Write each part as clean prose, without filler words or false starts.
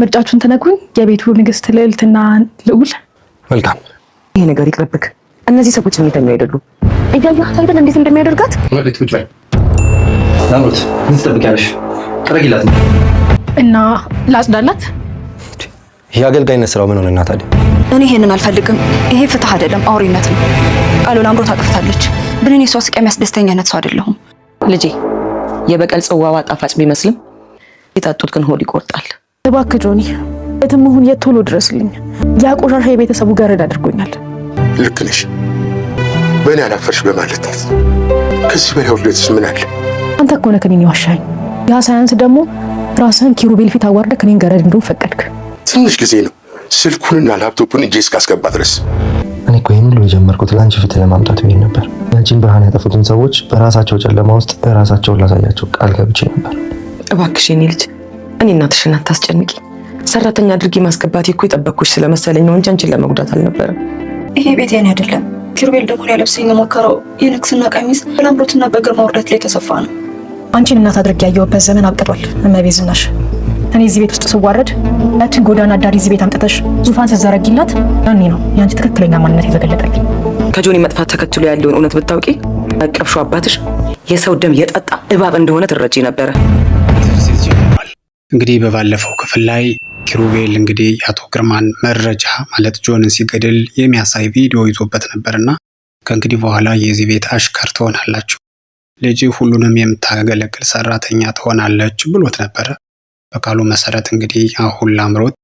ምርጫችሁን ተነግሩኝ። የቤቱ ንግስት ልዕልትና ልዑል። መልካም። ይሄ ነገር ይቅርብክ። እነዚህ ሰዎች የሚተኙ አይደሉም። እያያት አይደል እንዴት እንደሚያደርጋት? ወዴት ውጭ ላይ ናምሮት ምን ትጠብቂያለሽ? ጥረጊላት እና ላጽዳላት። ይሄ አገልጋይነት ስራው ምን ሆነና ታዲያ? እኔ ይሄንን አልፈልግም። ይሄ ፍትህ አይደለም፣ አውሬነት ነው። ቃሉ ላምሮት አጥፍታለች፣ ግን እኔ እሷ ስቃይ የሚያስደስተኝ አይነት ሰው አይደለሁም። ልጄ የበቀል ጽዋዋ ጣፋጭ ቢመስልም የጠጡት ግን ሆድ ይቆርጣል። እባክህ ጆኒ፣ የትም ይሁን የት ቶሎ ድረስልኝ። ያ ቆሻሻ የቤተሰቡ ገረድ አድርጎኛል። ልክ ነሽ። በእኔ አላፈርሽ በማለት ከዚህ በላይ ውርደትስ ምን አለ? አንተ እኮ ነህ ከኔን ዋሻኝ። ያ ሳያንስ ደግሞ ራስህን ኪሩቤል ፊት አዋርደህ ከኔን ገረድ እንደው ፈቀድክ። ትንሽ ጊዜ ነው ስልኩንና ላፕቶፑን እጄ እስካስገባ ድረስ። እኔ እኮ ይሄን ሁሉ የጀመርኩት ለአንቺ ፍትህ ለማምጣት ብዬ ነበር። ያንቺን ብርሃን ያጠፉትን ሰዎች በራሳቸው ጨለማ ውስጥ ራሳቸውን ላሳያቸው ቃል ገብቼ ነበር። እባክሽ የኔ ልጅ እኔ እናትሽን አታስጨንቂ። ሰራተኛ አድርጌ ማስገባት እኮ የጠበቅኩሽ ስለመሰለኝ ነው እንጂ አንቺን ለመጉዳት አልነበረም። ይሄ ቤት የኔ አይደለም። ኪሩቤል ደግሞ ሊያለብሰኝ የሞከረው የንግስና ቀሚስ በላምሮትና በግርማ ውርደት ላይ የተሰፋ ነው። አንቺን እናት አድርጌ ያየሁበት ዘመን አብቅቷል እመቤት ዝናሽ። እኔ እዚህ ቤት ውስጥ ስዋረድ ያችን ጎዳና አዳሪ እዚህ ቤት አምጥተሽ ዙፋን ስትዘረጊላት ያኔ ነው የአንቺ ትክክለኛ ማንነት የተገለጠልኝ። ከጆኒ መጥፋት ተከትሎ ያለውን እውነት ብታውቂ አቀፍሽው አባትሽ የሰው ደም የጠጣ እባብ እንደሆነ ትረጂ ነበረ። እንግዲህ በባለፈው ክፍል ላይ ኪሩቤል እንግዲህ የአቶ ግርማን መረጃ ማለት ጆንን ሲገድል የሚያሳይ ቪዲዮ ይዞበት ነበርና ከእንግዲህ በኋላ የዚህ ቤት አሽከር ትሆናላችሁ፣ ልጅ ሁሉንም የምታገለግል ሰራተኛ ትሆናለች ብሎት ነበረ። በቃሉ መሰረት እንግዲህ አሁን ላምሮት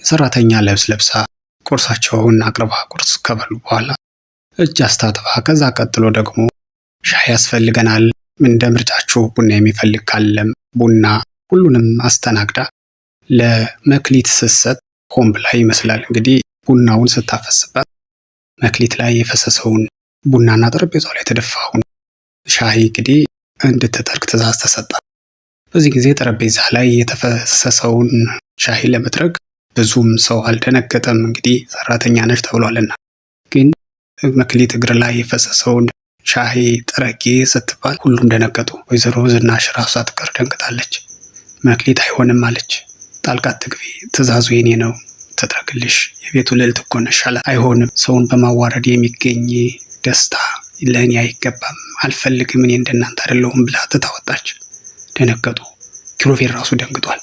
የሰራተኛ ልብስ ለብሳ ቁርሳቸውን አቅርባ ቁርስ ከበሉ በኋላ እጅ አስታጥባ ከዛ ቀጥሎ ደግሞ ሻይ ያስፈልገናል፣ እንደ ምርጫችሁ ቡና የሚፈልግ ካለም ቡና ሁሉንም አስተናግዳ ለመክሊት ስትሰጥ ሆን ብላ ይመስላል እንግዲህ ቡናውን ስታፈስባት መክሊት ላይ የፈሰሰውን ቡናና ጠረጴዛው ላይ የተደፋውን ሻይ እንግዲህ እንድትጠርግ ትእዛዝ ተሰጣት። በዚህ ጊዜ ጠረጴዛ ላይ የተፈሰሰውን ሻይ ለመጥረግ ብዙም ሰው አልደነገጠም፣ እንግዲህ ሰራተኛ ነች ተብሏልና። ግን መክሊት እግር ላይ የፈሰሰውን ሻይ ጥረጊ ስትባል ሁሉም ደነገጡ። ወይዘሮ ዝናሽ ራሷ ትቀር ደንግጣለች። መክሊት አይሆንም አለች። ጣልቃ ትግቢ፣ ትእዛዙ የኔ ነው፣ ተጥረግልሽ፣ የቤቱ ልዕልት እኮ ነሽ አላት። አይሆንም፣ ሰውን በማዋረድ የሚገኝ ደስታ ለእኔ አይገባም፣ አልፈልግም፣ እኔ እንደናንተ አይደለሁም ብላ ትታወጣች። ደነገጡ። ኪሩቤል ራሱ ደንግጧል።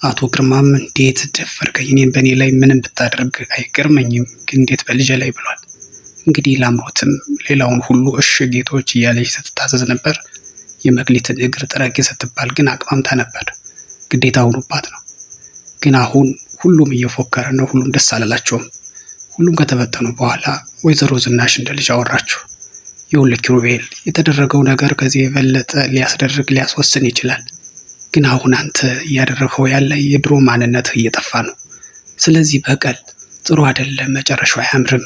አቶ ግርማም እንዴት ደፈርከኝ? እኔን በእኔ ላይ ምንም ብታደርግ አይገርመኝም፣ ግን እንዴት በልጄ ላይ ብሏል። እንግዲህ ላምሮትም ሌላውን ሁሉ እሺ ጌቶች እያለች ስትታዘዝ ነበር። የመክሊትን እግር ጥረጊ ስትባል ግን አቅማምታ ነበር፣ ግዴታ ሆኖባት ነው። ግን አሁን ሁሉም እየፎከረ ነው፣ ሁሉም ደስ አላላቸውም። ሁሉም ከተበተኑ በኋላ ወይዘሮ ዝናሽ እንደ ልጅ አወራችሁ። ይኸውልህ ኪሩቤል፣ የተደረገው ነገር ከዚህ የበለጠ ሊያስወስን ይችላል። ግን አሁን አንተ እያደረገው ያለ የድሮ ማንነትህ እየጠፋ ነው። ስለዚህ በቀል ጥሩ አይደለም፣ መጨረሻው አያምርም።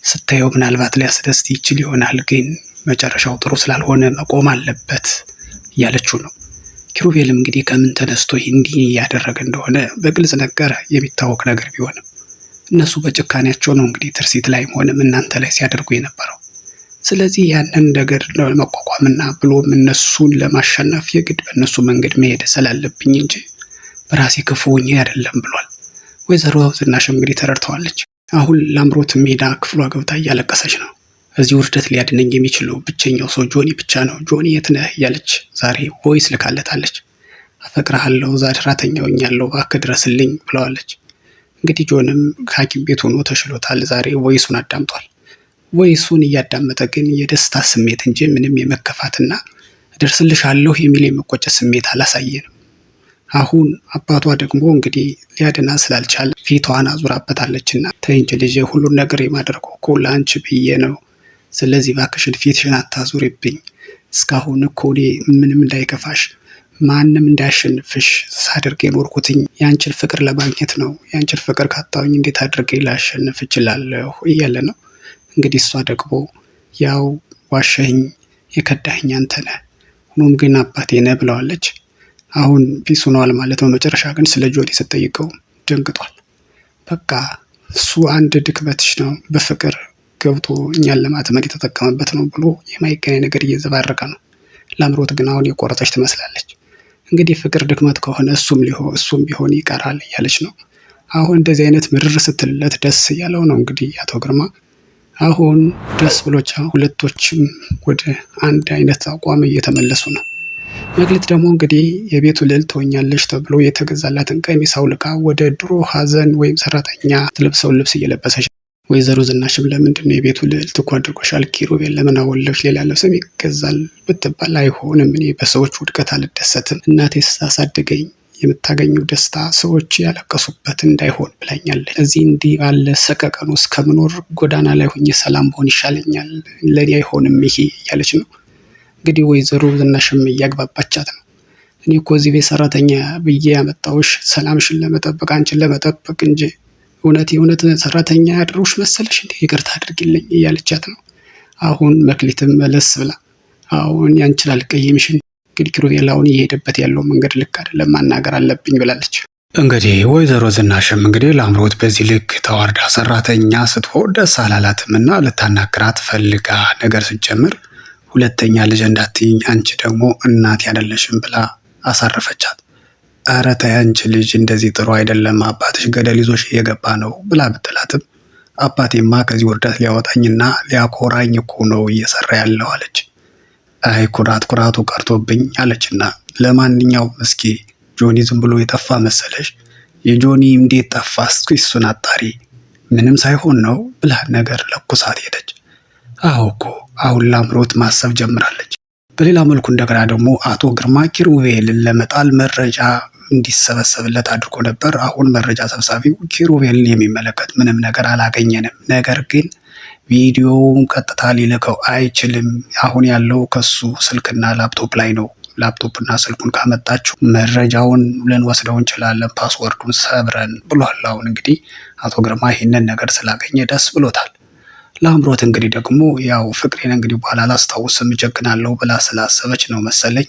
ስታየው ምናልባት ሊያስደስት ይችል ይሆናል፣ ግን መጨረሻው ጥሩ ስላልሆነ መቆም አለበት እያለችው ነው። ኪሩቤልም እንግዲህ ከምን ተነስቶ እንዲህ እያደረገ እንደሆነ በግልጽ ነገረ። የሚታወቅ ነገር ቢሆንም እነሱ በጭካኔያቸው ነው እንግዲህ ትርሲት ላይም ሆነም እናንተ ላይ ሲያደርጉ የነበረው። ስለዚህ ያንን ነገር ለመቋቋምና ብሎም እነሱን ለማሸነፍ የግድ በእነሱ መንገድ መሄድ ስላለብኝ እንጂ በራሴ ክፉ ሆኜ አይደለም ብሏል። ወይዘሮ ዝናሽም እንግዲህ ተረድተዋለች። አሁን ላምሮት ሜዳ ክፍሏ ገብታ እያለቀሰች ነው። እዚህ ውርደት ሊያድነኝ የሚችለው ብቸኛው ሰው ጆኒ ብቻ ነው። ጆኒ የት ነህ እያለች ዛሬ ቮይስ ልካለታለች። አፈቅርሃለሁ፣ ሰራተኛ ሆኛለሁ፣ እባክህ ድረስልኝ ብለዋለች። እንግዲህ ጆንም ከሐኪም ቤት ሆኖ ተሽሎታል። ዛሬ ቮይሱን አዳምጧል። ቮይሱን እያዳመጠ ግን የደስታ ስሜት እንጂ ምንም የመከፋትና እደርስልሻለሁ የሚል የመቆጨት ስሜት አላሳየንም። አሁን አባቷ ደግሞ እንግዲህ ሊያድና ስላልቻለ ፊቷን አዙራበታለችና ተይ እንጂ ልጄ፣ ሁሉን ነገር የማደርገው እኮ ለአንቺ ብዬ ነው። ስለዚህ እባክሽን ፊትሽን አታዙሪብኝ። እስካሁን እኮ እኔ ምንም እንዳይከፋሽ፣ ማንም እንዳያሸንፍሽ ሳደርግ የኖርኩትኝ ያንቺን ፍቅር ለማግኘት ነው። ያንቺን ፍቅር ካጣሁኝ እንዴት አድርጌ ላሸንፍ እችላለሁ እያለ ነው። እንግዲህ እሷ ደግሞ ያው ዋሸኝ፣ የከዳኸኝ አንተ ነህ፣ ሆኖም ግን አባቴ ነህ ብለዋለች። አሁን ፒስ ሆነዋል ማለት ነው። መጨረሻ ግን ስለ ጆኒ ስትጠይቀው ደንግጧል። በቃ እሱ አንድ ድክመትሽ ነው፣ በፍቅር ገብቶ እኛን ለማጥመድ የተጠቀመበት ነው ብሎ የማይገናኝ ነገር እየዘባረቀ ነው። ላምሮት ግን አሁን የቆረጠች ትመስላለች። እንግዲህ ፍቅር ድክመት ከሆነ እሱም ቢሆን ይቀራል እያለች ነው። አሁን እንደዚህ አይነት ምርር ስትልለት ደስ እያለው ነው እንግዲህ አቶ ግርማ። አሁን ደስ ብሎች ሁለቶችም ወደ አንድ አይነት አቋም እየተመለሱ ነው። መክሊት ደግሞ እንግዲህ የቤቱ ልዕልት ትሆኛለሽ ተብሎ የተገዛላትን ቀሚስ አውልቃ ወደ ድሮ ሀዘን ወይም ሰራተኛ ትለብሰውን ልብስ እየለበሰች ወይዘሮ ዝናሽም ለምንድን ነው የቤቱ ልዕልት እኮ አድርጎሻል ኪሩቤል ለምን አወለሽ ሌላ ልብስም ይገዛል ብትባል አይሆንም፣ እኔ በሰዎች ውድቀት አልደሰትም፣ እናቴ ስታሳድገኝ የምታገኘው ደስታ ሰዎች ያለቀሱበት እንዳይሆን ብላኛለች። እዚህ እንዲህ ባለ ሰቀቀን ውስጥ ከምኖር ጎዳና ላይ ሆኜ ሰላም በሆን ይሻለኛል፣ ለእኔ አይሆንም ይሄ እያለች ነው እንግዲህ ወይዘሮ ዝናሽም እያግባባቻት ነው። እኔ እኮ እዚህ ቤት ሰራተኛ ብዬ ያመጣሁሽ ሰላምሽን ለመጠበቅ አንቺን ለመጠበቅ እንጂ እውነት ሰራተኛ ያድርሽ መሰለሽ እንዴ? ይቅርታ አድርጊልኝ እያለቻት ነው። አሁን መክሊትም መለስ ብላ አሁን ያንቺን አልቀየምሽን፣ እንግዲህ ኪሩቤል አሁን እየሄደበት ያለው መንገድ ልክ አይደለም፣ ማናገር አለብኝ ብላለች። እንግዲህ ወይዘሮ ዝናሽም እንግዲህ ለአምሮት በዚህ ልክ ተዋርዳ ሰራተኛ ስትሆን ደስ አላላትም እና ልታናግራት ፈልጋ ነገር ስትጀምር ሁለተኛ ልጅ እንዳትይኝ አንቺ ደግሞ እናት ያደለሽም ብላ አሳረፈቻት። ኧረ ተይ አንቺ ልጅ እንደዚህ ጥሩ አይደለም፣ አባትሽ ገደል ይዞሽ እየገባ ነው ብላ ብትላትም አባቴማ ከዚህ ውርደት ሊያወጣኝና ሊያኮራኝ እኮ ነው እየሰራ ያለው አለች። አይ ኩራቱ ቀርቶብኝ አለችና ለማንኛውም እስኪ ጆኒ ዝም ብሎ የጠፋ መሰለሽ? የጆኒ እንዴት ጠፋ? እስኪ እሱን አጣሪ፣ ምንም ሳይሆን ነው ብላ ነገር ለኩሳት ሄደች። አዎ እኮ አሁን ለአምሮት ማሰብ ጀምራለች። በሌላ መልኩ እንደገና ደግሞ አቶ ግርማ ኪሩቤልን ለመጣል መረጃ እንዲሰበሰብለት አድርጎ ነበር። አሁን መረጃ ሰብሳቢው ኪሩቤልን የሚመለከት ምንም ነገር አላገኘንም፣ ነገር ግን ቪዲዮውን ቀጥታ ሊልከው አይችልም፣ አሁን ያለው ከሱ ስልክና ላፕቶፕ ላይ ነው፣ ላፕቶፕና ስልኩን ካመጣችሁ መረጃውን ልንወስደው እንችላለን፣ ፓስወርዱን ሰብረን ብሏል። አሁን እንግዲህ አቶ ግርማ ይህንን ነገር ስላገኘ ደስ ብሎታል። ለአምሮት እንግዲህ ደግሞ ያው ፍቅሬን እንግዲህ በኋላ አላስታውስም እጀግናለሁ ብላ ስላሰበች ነው መሰለኝ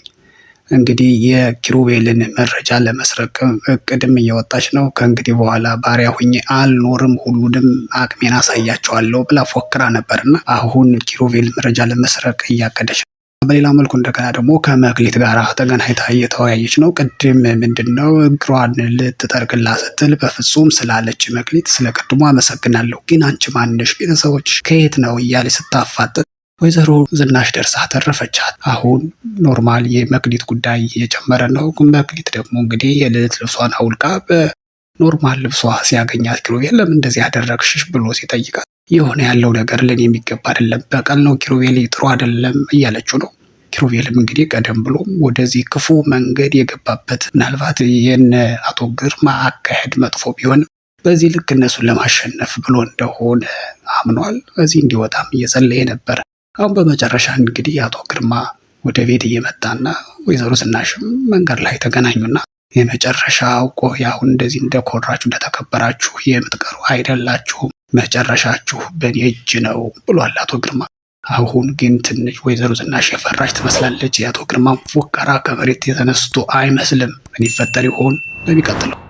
እንግዲህ የኪሩቤልን መረጃ ለመስረቅ እቅድም እየወጣች ነው። ከእንግዲህ በኋላ ባሪያ ሁኜ አልኖርም፣ ሁሉንም አቅሜን አሳያቸዋለሁ ብላ ፎክራ ነበርና አሁን ኪሩቤል መረጃ ለመስረቅ እያቀደች ነው። በሌላ መልኩ እንደገና ደግሞ ከመክሊት ጋር ተገናኝታ እየተወያየች ነው። ቅድም ምንድነው እግሯን ልትጠርግላ ስትል በፍጹም ስላለች መክሊት ስለ ቅድሞ አመሰግናለሁ፣ ግን አንቺ ማንሽ? ቤተሰቦች ከየት ነው እያለች ስታፋጥጥ ወይዘሮ ዝናሽ ደርሳ ተረፈቻት። አሁን ኖርማል የመክሊት ጉዳይ እየጨመረ ነው። መክሊት ደግሞ እንግዲህ የልዕልት ልብሷን አውልቃ በኖርማል ልብሷ ሲያገኛት ኪሩቤል ለምን እንደዚህ ያደረግሽሽ ብሎ ሲጠይቃት የሆነ ያለው ነገር ለኔ የሚገባ አይደለም፣ በቀል ነው ኪሩቤል፣ ጥሩ አይደለም እያለችው ነው። ኪሩቤልም እንግዲህ ቀደም ብሎ ወደዚህ ክፉ መንገድ የገባበት ምናልባት የነ አቶ ግርማ አካሄድ መጥፎ ቢሆን በዚህ ልክ እነሱን ለማሸነፍ ብሎ እንደሆነ አምኗል። በዚህ እንዲወጣም እየጸለየ ነበር። አሁን በመጨረሻ እንግዲህ አቶ ግርማ ወደ ቤት እየመጣና ወይዘሮ ዝናሽም መንገድ ላይ ተገናኙና የመጨረሻው ቆይ አሁን እንደዚህ እንደኮራችሁ እንደተከበራችሁ የምትቀሩ አይደላችሁም፣ መጨረሻችሁ በኔ እጅ ነው ብሏል አቶ ግርማ። አሁን ግን ትንሽ ወይዘሮ ዝናሽ የፈራች ትመስላለች። የአቶ ግርማ ፉከራ ከመሬት የተነስቶ አይመስልም። ምን ይፈጠር ይሆን በሚቀጥለው?